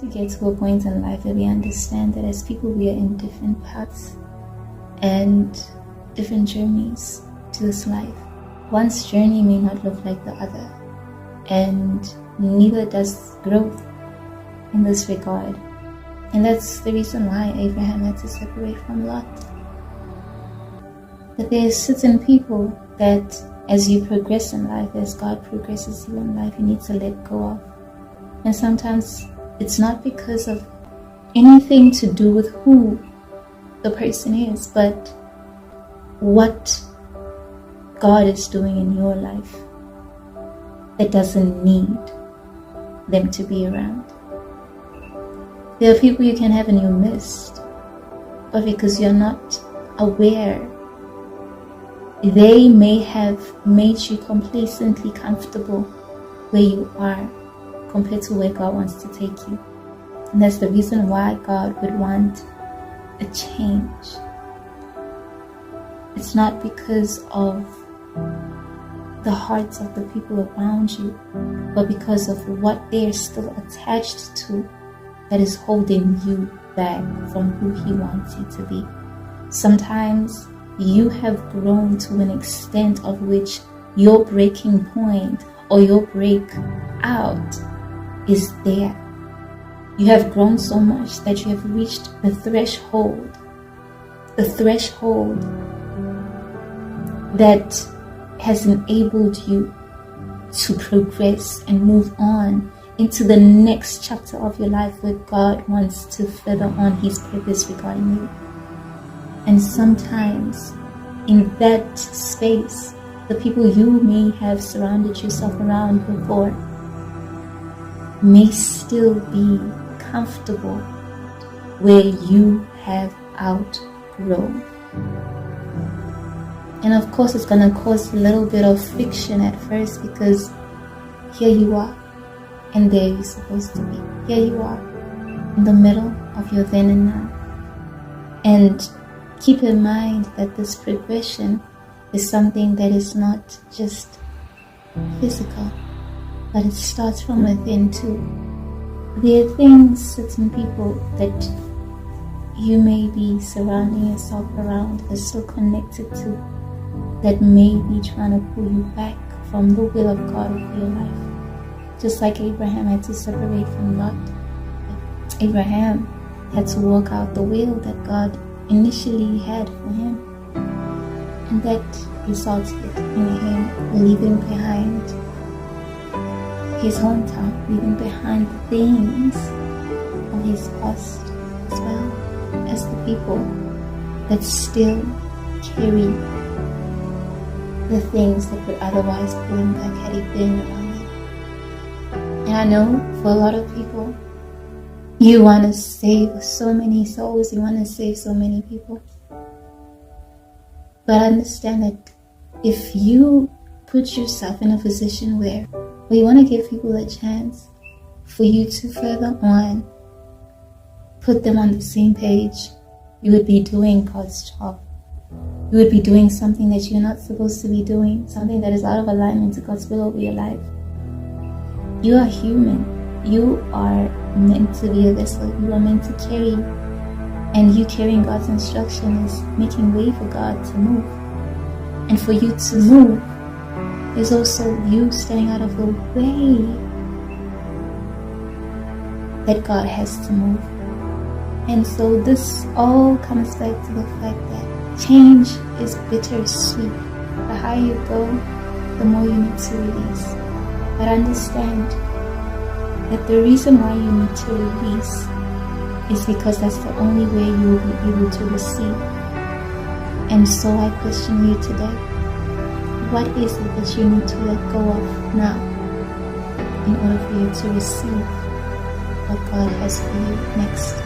to get to a point in life where we understand that as people we are in different paths and different journeys to this life. One's journey may not look like the other, and neither does growth in this regard. And that's the reason why Abraham had to separate from Lot. That there are certain people that as you progress in life, as God progresses you in life, you need to let go of. And sometimes it's not because of anything to do with who the person is, but what God is doing in your life that doesn't need them to be around. There are people you can have in your midst, but because you're not aware, they may have made you complacently comfortable where you are compared to where God wants to take you. And that's the reason why God would want a change. It's not because of the hearts of the people around you, but because of what they're still attached to that is holding you back from who He wants you to be. Sometimes you have grown to an extent of which your breaking point or your breakout is there. You have grown so much that you have reached the threshold that has enabled you to progress and move on into the next chapter of your life where God wants to further on His purpose regarding you. And sometimes in that space, the people you may have surrounded yourself around before may still be comfortable where you have outgrown. And of course it's going to cause a little bit of friction at first, because here you are and there you're supposed to be. Here you are in the middle of your then and now. And keep in mind that this progression is something that is not just physical, but it starts from within too. There are things, certain people that you may be surrounding yourself around or so connected to, that may be trying to pull you back from the will of God over your life. Just like Abraham had to separate from Lot, Abraham had to walk out the will that God initially had for him, and that resulted in him leaving behind his hometown, leaving behind the things of his past, as well as the people that still carry the things that would otherwise pull him back had he been around them. And I know for a lot of people, you want to save so many souls, you want to save so many people. But understand that if you put yourself in a position where you want to give people a chance for you to further on, put them on the same page, you would be doing God's job. You would be doing something that you're not supposed to be doing, something that is out of alignment to God's will over your life. You are human. You are meant to be a vessel. You are meant to carry. And you carrying God's instruction is making way for God to move. And for you to move is also you staying out of the way that God has to move. And so this all comes back to the fact that change is bittersweet. The higher you go, the more you need to release. But understand that the reason why you need to release is because that's the only way you will be able to receive. And so I question you today. What is it that you need to let go of now in order for you to receive what God has for you next?